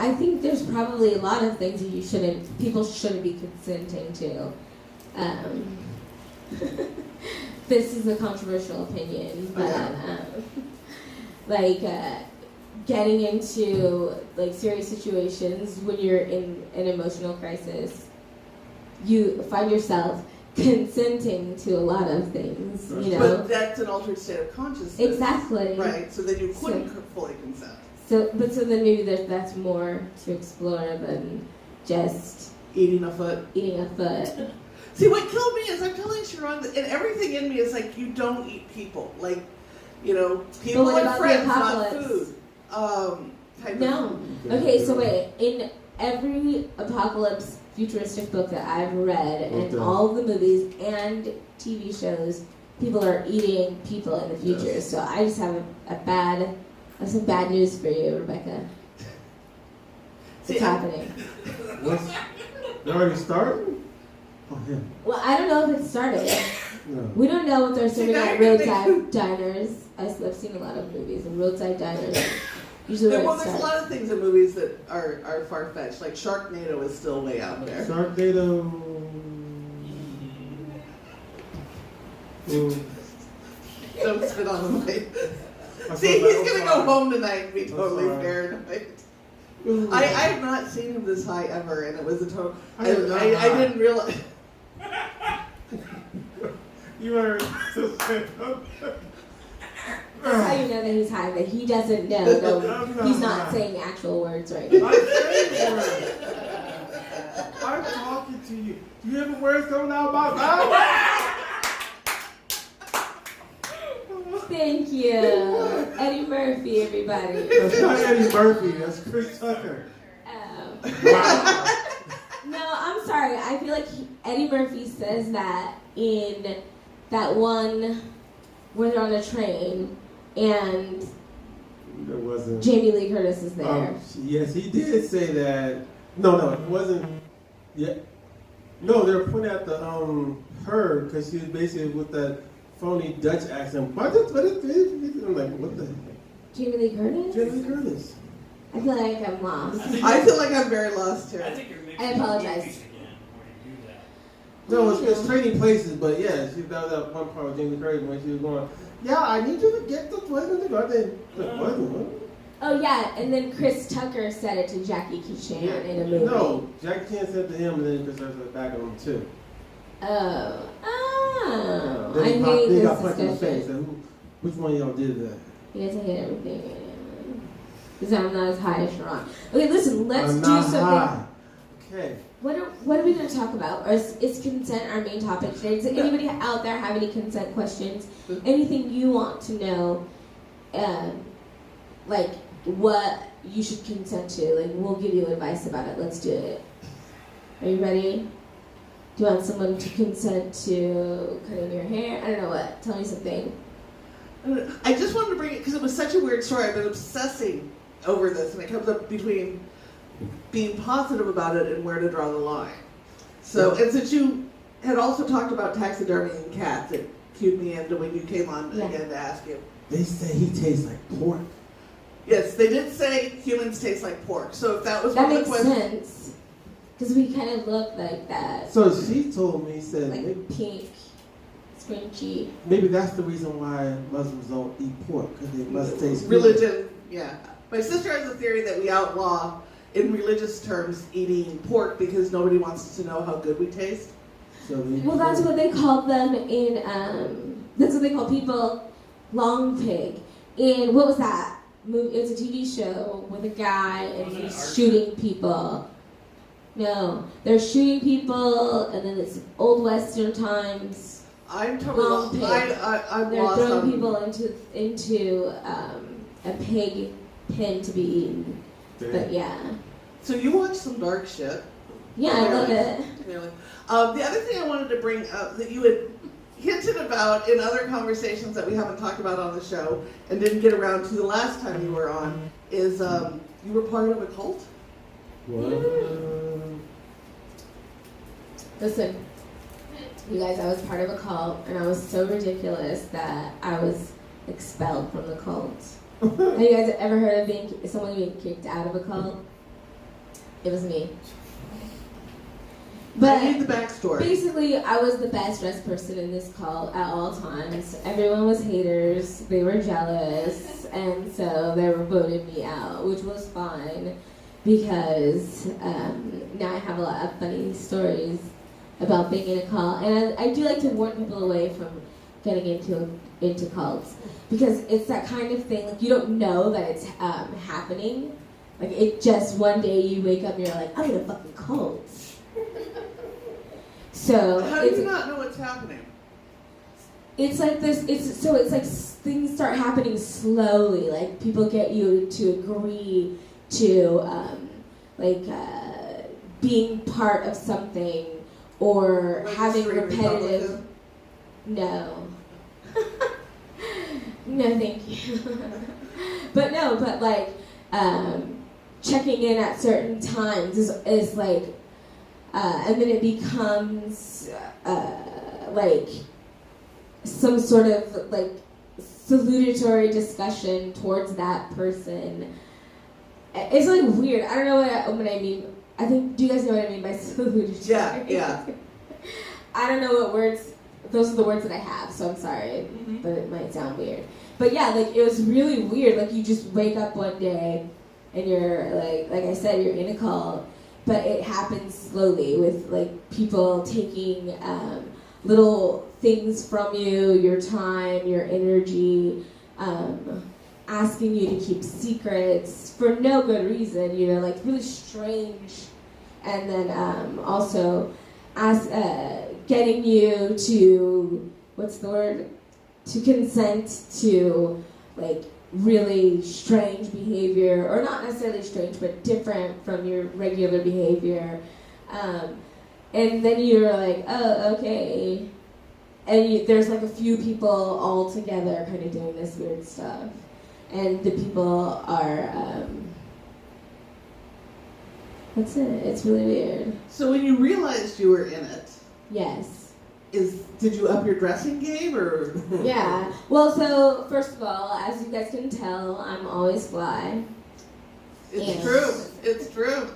I think there's probably a lot of things that people shouldn't be consenting to. This is a controversial opinion, but getting into like serious situations when you're in an emotional crisis, you find yourself consenting to a lot of things, you know. But that's an altered state of consciousness. Exactly. Right. So then you couldn't fully consent. So then maybe that's more to explore than just eating a foot. See, what killed me is I'm telling Sharon that, and everything in me is like, you don't eat people. Like, you know, people and friends, not food. No. Okay, so wait. In every apocalypse futuristic book that I've read, and all the movies and TV shows, people are eating people in the future. Yes. So I just have some bad news for you, Rebecca. It's happening. They already started? Oh, yeah. Well, I don't know if it started. No. We don't know what they're serving at roadside diners. I've seen a lot of movies and roadside diners. Usually there's a lot of things in movies that are far-fetched. Like Sharknado is still way out there. Sharknado. Don't spit on the mic. See, he's going to go home tonight and be totally paranoid. I have not seen him this high ever, and it was a total... I didn't realize... You are... That's how you know that he's high, that he doesn't know. No, he's not saying actual words right now. I'm saying words. I'm talking to you. Do you hear the words coming out of my mouth? Thank you. Eddie Murphy, everybody. That's not Eddie Murphy. That's Chris Tucker. Wow. No, I'm sorry. I feel like Eddie Murphy says that in that one where they're on a train and there wasn't. Jamie Lee Curtis is there. Yes, he did say that. No, it wasn't. Yeah. No, they were pointing at the her because she was basically with that phony Dutch accent. I'm like, what the heck? Jamie Lee Curtis? Jamie Lee Curtis. I feel like I'm lost. I feel like I'm very lost too. I apologize. No, it's trading places, but yeah, that was that one part with Jamie Lee Curtis when she was going, yeah, I need you to get the toilet in the garden. What? Oh yeah, and then Chris Tucker said it to Jackie Chan in a movie. No, Jackie Chan said it to him, and then Chris Tucker said it back at him too. Oh. Then I hate they this got punched in the face. discussion. Which one of y'all did that? You guys hate everything. Because I'm not as high as Sharon. Okay, listen, let's I'm do not something. High. Okay. What are we going to talk about? Or is consent our main topic today? Does anybody out there have any consent questions? Anything you want to know? Like what you should consent to? Like we'll give you advice about it. Let's do it. Are you ready? Do you want someone to consent to cutting your hair? I don't know what. Tell me something. I just wanted to bring it because it was such a weird story. I've been obsessing over this, and it comes up between being positive about it and where to draw the line. So, and since you had also talked about taxidermy and cats, it cued me into when you came on again to ask you. They say he tastes like pork. Yes, they did say humans taste like pork. So if that was one of the questions. That makes sense. Because we kind of look like that. So she told me, said like maybe, pink, scrunchy. Maybe that's the reason why Muslims don't eat pork, because they must taste religion. Good. Yeah. My sister has a theory that we outlaw, in religious terms, eating pork because nobody wants to know how good we taste. So well, that's what they call them in. That's what they call people, long pig. In what was that movie? It's a TV show with a guy and he's shooting people. No, they're shooting people, and then it's old Western times. I'm totally lost. I'm they're lost. They're throwing people into a pig pen to be eaten. Damn. But yeah. So you watch some dark shit. Yeah, I love it. Clearly. The other thing I wanted to bring up that you had hinted about in other conversations that we haven't talked about on the show and didn't get around to the last time you were on is you were part of a cult. Listen, you guys, I was part of a cult, and I was so ridiculous that I was expelled from the cult. Have you guys ever heard of someone being kicked out of a cult? It was me. I But need the backstory. basically, I was the best dressed person in this call at all times. Everyone was haters. They were jealous. And so they voted me out, which was fine because now I have a lot of funny stories about being in a cult. And I do like to warn people away from getting into cults because it's that kind of thing, like you don't know that it's happening. Like it just one day you wake up and you're like, I'm in a fucking cult. So How do you not know what's happening? It's like this. It's like things start happening slowly. Like people get you to agree to being part of something or Like having Extreme repetitive. Republican? No. No, thank you. but like checking in at certain times is like. And then it becomes like some sort of like salutatory discussion towards that person. It's like weird. I don't know what I mean. I think, do you guys know what I mean by salutatory? Yeah. I don't know what words. Those are the words that I have, so I'm sorry, but it might sound weird. But yeah, like it was really weird. Like you just wake up one day and you're like I said, you're in a cult. But it happens slowly with like people taking little things from you, your time, your energy, asking you to keep secrets for no good reason, like really strange. And then also getting you to, to consent to like really strange behavior, or not necessarily strange, but different from your regular behavior. And then you're like, oh, okay. And there's like a few people all together kind of doing this weird stuff. And the people are, that's it. It's really weird. So when you realized you were in it, Yes. Did you up your dressing game or? Yeah. Well, so first of all, as you guys can tell, I'm always fly. It's true. It's true.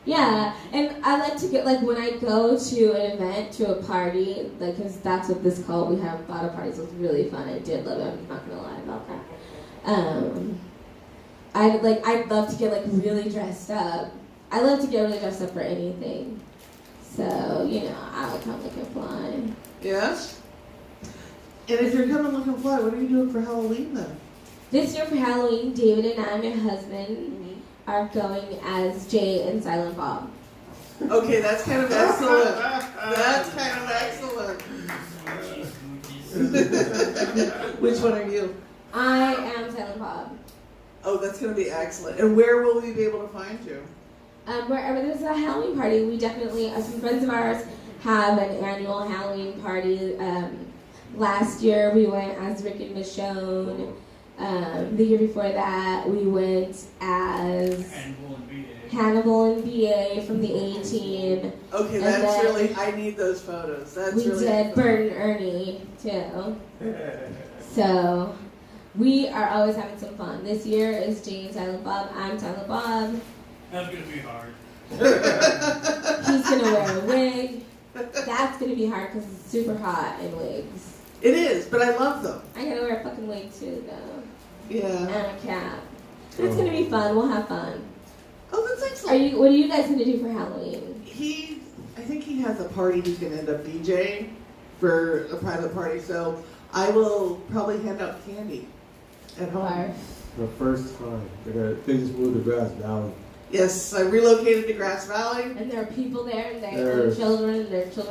Yeah, and I like to get, like, when I go to an event, to a party, like, because that's what this called, we have a lot of parties, it was really fun, I did love it, I'm not going to lie about that. I'd love to get, like, really dressed up. I love to get really dressed up for anything. So, I'll come looking fly. Yes? And if you're coming looking fly, what are you doing for Halloween then? This year for Halloween, David and I, my husband, are going as Jay and Silent Bob. Okay, that's kind of excellent. That's kind of excellent. Which one are you? I am Silent Bob. Oh, that's going to be excellent. And where will we be able to find you? Wherever there's a Halloween party, we definitely, some friends of ours have an annual Halloween party. Last year we went as Rick and Michonne. The year before that we went as Hannibal and B.A. from the A-Team. Okay, that's really, I need those photos. That's we really did Bert and Ernie too. So we are always having some fun. This year is Jay and Silent Bob. I'm Silent Bob. That's going to be hard. He's going to wear a wig. That's going to be hard because it's super hot in wigs. It is, but I love them. I got to wear a fucking wig too, though. Yeah. And a cap. But it's going to be fun. We'll have fun. Oh, that's excellent. What are you guys going to do for Halloween? I think he has a party he's going to end up DJing for a private party, so I will probably hand out candy at home. The first time. They just moved to Grass Valley. Yes, I relocated to Grass Valley. And there are people there, and their children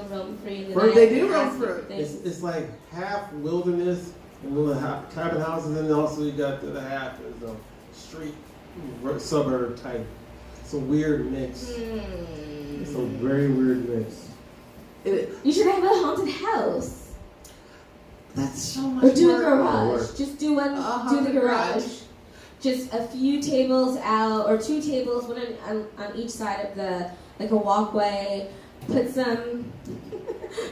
roam free in the night. They do roam free. It's like half wilderness and little cabin houses, and then also you got the half is a street suburb type. It's a weird mix. It's a very weird mix. You should have a haunted house. That's so much Or do work. a garage. Just do one. Do the garage. Just a few tables out, or two tables, one on each side of like a walkway. Put some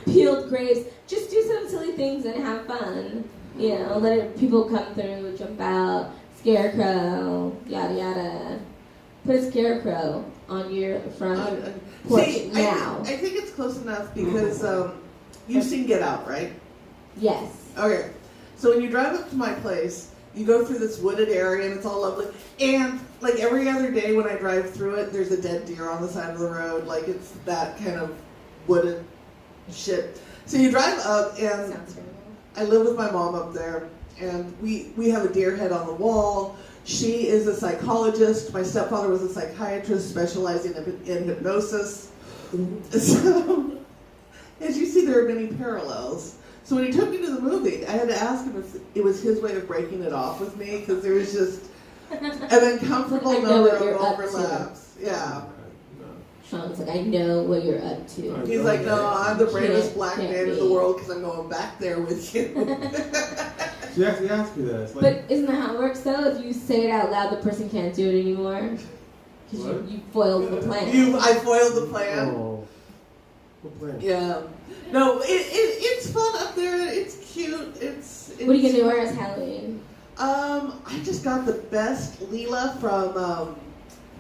peeled grapes. Just do some silly things and have fun. Let people come through, jump out, scarecrow, yada yada. put a scarecrow on your front porch See, now. I think it's close enough because you've seen Get Out, right? Yes. Okay. So when you drive up to my place, you go through this wooded area and it's all lovely. And like every other day when I drive through it, there's a dead deer on the side of the road. Like it's that kind of wooded shit. So you drive up and Sounds terrible. I live with my mom up there and we have a deer head on the wall. She is a psychologist. My stepfather was a psychiatrist specializing in hypnosis. So, as you see, there are many parallels. So when he took me to the movie, I had to ask him if it was his way of breaking it off with me, because there was just an uncomfortable I know number what you're of up to. overlaps. Yeah. Sean's like, I know what you're up to. He's like, no, I'm the bravest black Can't man in be. the world because I'm going back there with you. She actually asked me that. It's like, But isn't that how it works though? If you say it out loud, the person can't do it anymore. Because you foiled the plan. I foiled the plan. oh, what plan? Yeah. No, it's fun up there. It's cute. It's What are you going to wear as Halloween? I just got the best Leela from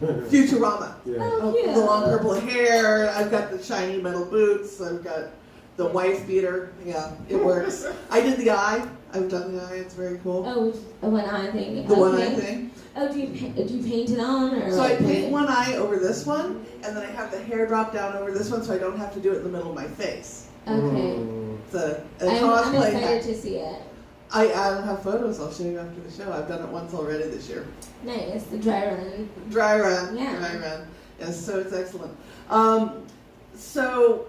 Futurama. Yeah. Oh, cute. The long purple hair. I've got the shiny metal boots. I've got the wife beater. Yeah, it works. I did the eye. I've done the eye. It's very cool. Oh, a one-eye thing. The one eye thing. Oh, do you paint it on? Or So I like paint one eye over this one, and then I have the hair drop down over this one so I don't have to do it in the middle of my face. Okay. It's a I'm cosplay excited hack. to see it. I have photos. I'll show you after the show. I've done it once already this year. Nice. The dry run. Dry run. Yeah. Dry run. Yes, so it's excellent. So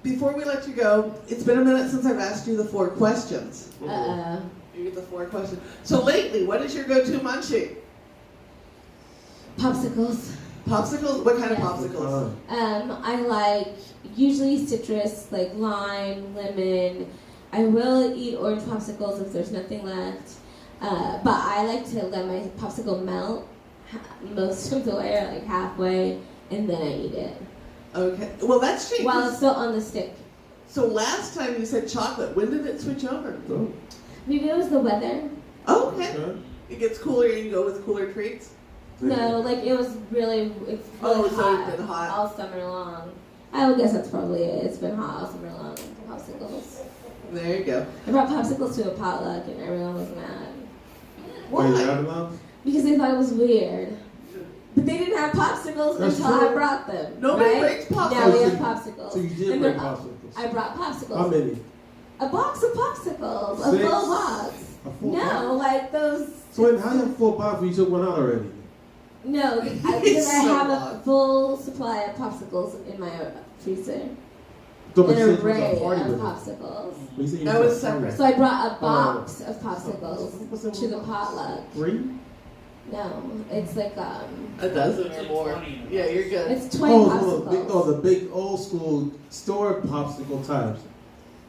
before we let you go, it's been a minute since I've asked you the 4 questions. You get the 4 questions. So lately, what is your go-to munchie? Popsicles. Popsicles? What kind of Yes. popsicles? I like usually citrus, like lime, lemon. I will eat orange popsicles if there's nothing left. But I like to let my popsicle melt most of the way, or like halfway, and then I eat it. Okay. Well, that's changed. While it's still on the stick. So last time you said chocolate. When did it switch over? Oh, Maybe it was the weather. Oh, okay. okay. It gets cooler and you go with cooler treats? No, like it's really Oh, so hot, it's been hot. all summer long. I would guess that's probably it. It's been hot all summer long. Popsicles. There you go. I brought popsicles to a potluck and everyone was mad Wait, you Why? not enough? because they thought it was weird. But they didn't have popsicles That's until true. I brought them. Nobody right? brings popsicles. Now we have So popsicles. So you did And bring they're- popsicles. I brought popsicles. How many? A box of popsicles. A 6? full box. A full No, box? like those. So wait, how you have 4 boxes when you took one out already? No, because It's I so have a odd. full supply of popsicles in my freezer. So, An but since it was array a party of with it. popsicles. But you said you That took was separate. some. So I brought a box of popsicles What's in to the one box? potluck. 3? No, it's like A dozen or more. Yeah, you're good. it's 20 Oh, popsicles. the big old school store popsicle types.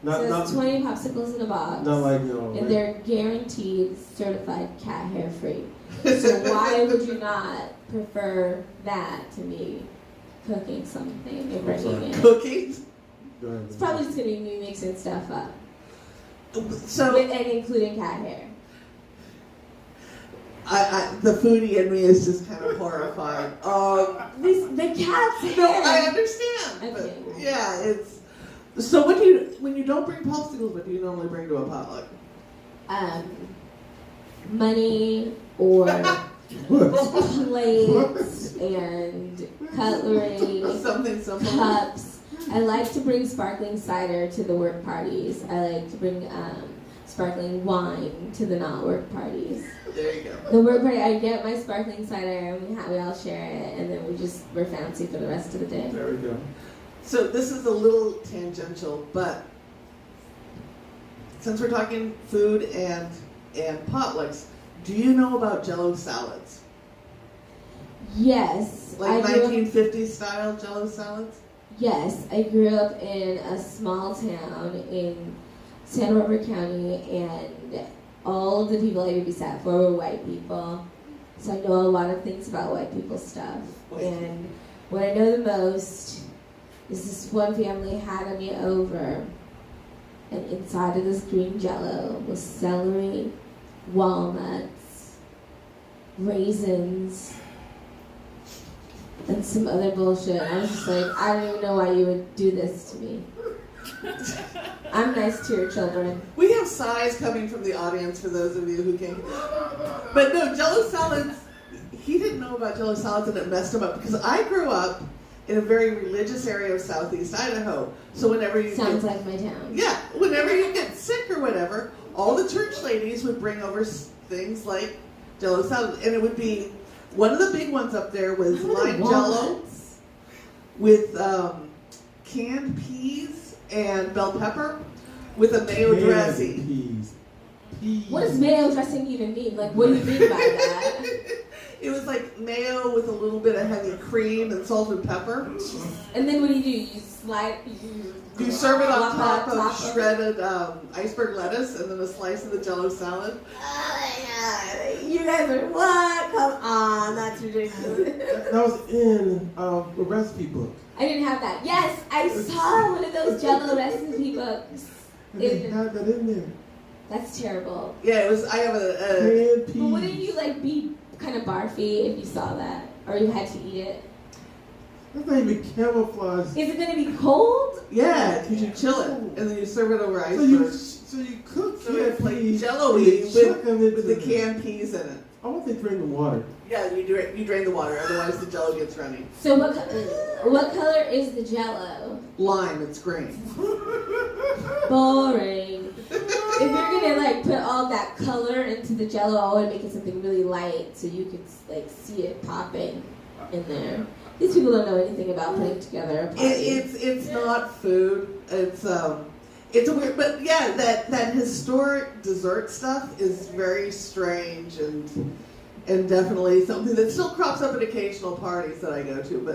Not, So not, it's 20 popsicles in a box. not like, you know. And like- they're guaranteed certified cat hair free. So why would you not prefer that to me cooking something and bringing it? Cookies? Go ahead. It's probably just gonna be me mixing stuff up, So and including cat hair. the foodie in me is just kind of horrified. The cat's hair. No, I understand. But Okay. yeah, it's. So what do you, when you don't bring popsicles, what do you normally bring to a potluck? Money or plates and cutlery, Something simple. cups. I like to bring sparkling cider to the work parties. I like to bring sparkling wine to the not work parties. There you go. The work party, I get my sparkling cider and we all share it, and then we're fancy for the rest of the day. There we go. So this is a little tangential, but since we're talking food and potlucks, do you know about Jello salads? Yes, Like I grew up, 1950s style Jello salads? yes, I grew up in a small town in Santa Barbara County, and all of the people I babysat for were white people. So I know a lot of things about white people stuff. And what I know the most is this one family had me over, and inside of this green Jello was celery, walnuts, raisins, and some other bullshit. I was just like, I don't even know why you would do this to me. I'm nice to your children. We have sighs coming from the audience for those of you who can't. But no, Jello salads, he didn't know about Jello salads and it messed him up because I grew up in a very religious area of southeast Idaho. So whenever you Sounds like my town. Yeah, whenever you get sick or whatever, all the church ladies would bring over things like Jello salad. And it would be, one of the big ones up there was lime Jello with canned peas and bell pepper with a mayo dressing. Peas. What does mayo dressing even mean? Like, what do you mean by that? It was like mayo with a little bit of heavy cream and salt and pepper. And then what do? You serve it on top of shredded iceberg lettuce and then a slice of the Jello salad. You guys are what? Come on, that's ridiculous. That was in a recipe book. I didn't have that. Yes, I saw one of those Jello recipe books. They had that in there. That's terrible. Yeah, it was. I have a Canned peas. But wouldn't you like be kind of barfy if you saw that, or you had to eat it? That's not even camouflage. Is it gonna be cold? yeah, because you chill it and then you serve it over So iceberg. you cook So canned it's like peas. Jello-y and you chuck them with into the canned peas in it. I want to drain the water. Yeah, you drain the water, otherwise the Jello gets runny. So what color is the Jello? Lime, it's green. Boring. If you're gonna like put all that color into the Jello, I would make it something really light so you could like see it popping in there. These people don't know anything about putting together a party. It's not food. It's a weird, but yeah, that historic dessert stuff is very strange and definitely something that still crops up at occasional parties that I go to.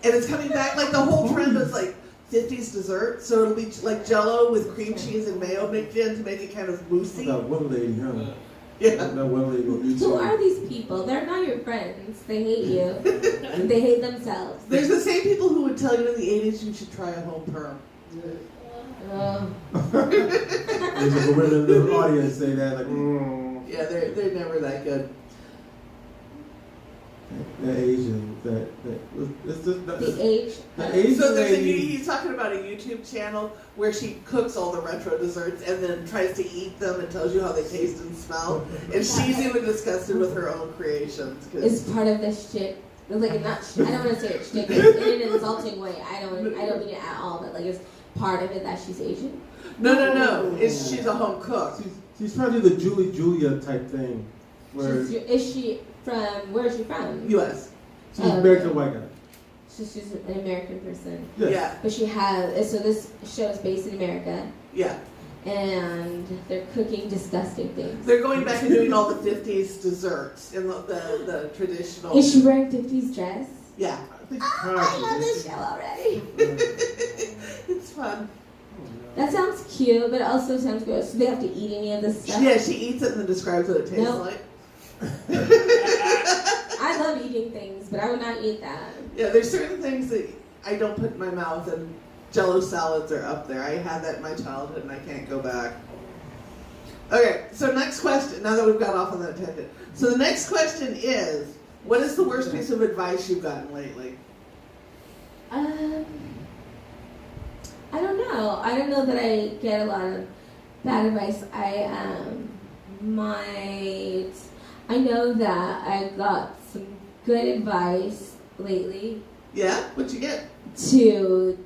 And it's coming back. Like the whole trend is like 50s dessert, so it'll be like Jello with cream cheese and mayo mixed in to make it kind of moussey. That one lady, huh? Yeah. That one lady on YouTube. Who are these people? They're not your friends. They hate you. They hate themselves. There's the same people who would tell you in the 80s you should try a home perm. There's a woman in the audience say that, like, Yeah, they're never that good. That Asian, it's just The age. the Asian So lady. he's talking about a YouTube channel where she cooks all the retro desserts and then tries to eat them and tells you how they taste and smell. And she's even disgusted with her own creations. Is part of this shit. Like not. I don't want to say it's shit in an insulting way. I don't mean it at all. But like, it's part of it that she's Asian. No. She's a home cook. She's trying to do the Julia type thing. Where Where is she from? U.S. she's married to a white guy. She's an American person. Yes. Yeah. But she has. So this show is based in America. Yeah. And they're cooking disgusting things. They're going back and doing all the 50s desserts in the traditional. Is she wearing 50s dress? Yeah. I love this show already. It's fun. That sounds cute, but it also sounds gross. Do they have to eat any of this stuff? Yeah, she eats it and then describes what it tastes like. I love eating things, but I would not eat that. Yeah, there's certain things that I don't put in my mouth, and Jello salads are up there. I had that in my childhood, and I can't go back. Okay, so next question, now that we've got off on that tangent. So the next question is, what is the worst piece of advice you've gotten lately? I don't know. I don't know that I get a lot of bad advice. I know that I got some good advice lately. Yeah? What'd you get? To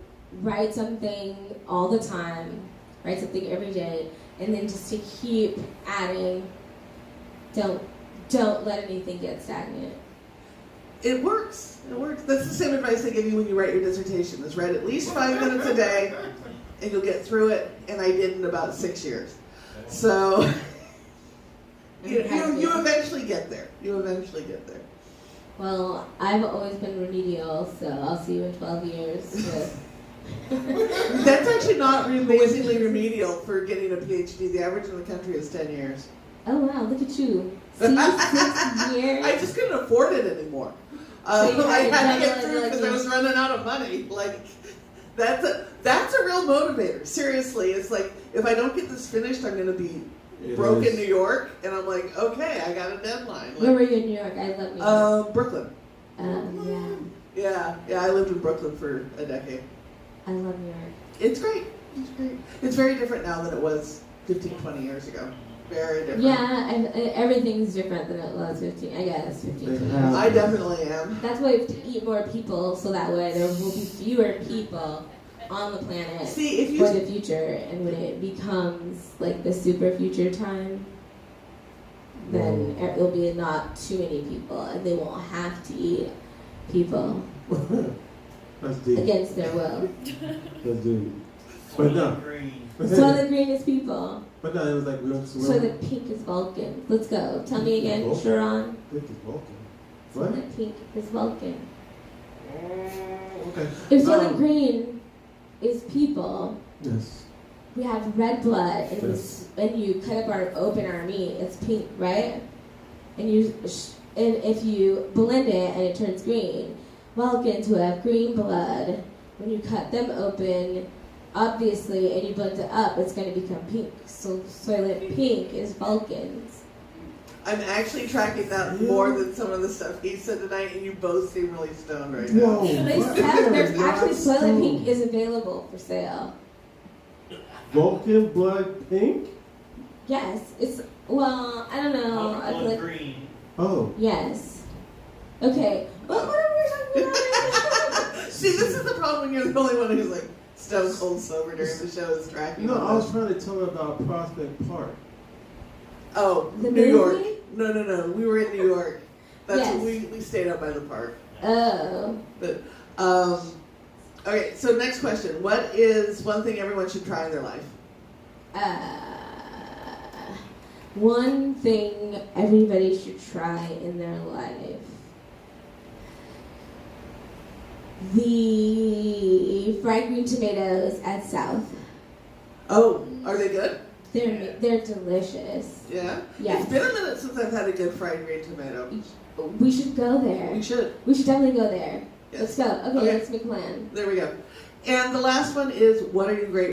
write something all the time, write something every day, and then just to keep adding. Don't let anything get stagnant. It works. It works. That's the same advice they give you when you write your dissertation, is write at least 5 minutes a day, and you'll get through it, and I did in about 6 years. So, you eventually get there. You eventually get there. Well, I've always been remedial, so I'll see you in 12 years. That's actually not amazingly remedial for getting a PhD. The average in the country is 10 years. Oh wow, look at you. See, 6 years. I just couldn't afford it anymore. So you I had had to to get through because I was running out of money. Like, that's a real motivator. Seriously, it's like, if I don't get this finished, I'm going to be broke in New York. And I'm like, okay, I got a deadline. Like, Where were you in New York? I love New York. Brooklyn. Yeah. Yeah, I lived in Brooklyn for a decade. I love New York. It's great. It's great. It's very different now than it was 15, 20 years ago. Very different. Yeah, everything's different than it was 15. I guess 15. 20 years I definitely am. That's why we have to eat more people, so that way there will be fewer people on the planet for the future. And when it becomes like the super future time, then there'll be not too many people, and they won't have to eat people That's deep. against their will. That's deep. But no. So the green is people. But no, it was like we went to So the pink is Vulcan. Let's go. Tell me again, Sharon. Pink is Vulcan. So What? the pink is Vulcan. Okay. If so the green is people, Yes. we have red blood, and Yes. when you cut up open our meat, it's pink, right? And if you blend it and it turns green, Vulcans who have green blood, when you cut them open, obviously, and you blend it up, it's going to become pink. So soylent pink is Vulcans. I'm actually tracking that more than some of the stuff he said tonight, and you both seem really stoned right now. Whoa. They said there's actually soylent pink is available for sale. Vulcan blood pink? Yes, it's well, I don't know. I feel like green. Oh. yes. Okay, what are we talking about? See, this is the problem when you're the only one who's like stone cold sober during the show is tracking. No, all I was this. trying to tell her about Prospect Park. Oh, The New York. movie? No. We were in New York. That's Yes. we stayed up by the park. Oh, But okay. So next question: what is one thing everyone should try in their life? one thing everybody should try in their life. The fried green tomatoes at South. Oh, are they good? They're delicious. Yeah. Yes. It's been a minute since I've had a good fried green tomato. We should go there. We should. We should definitely go there. Yes. Let's go. Okay, Okay. let's make a plan. There we go. And the last one is: what are you grateful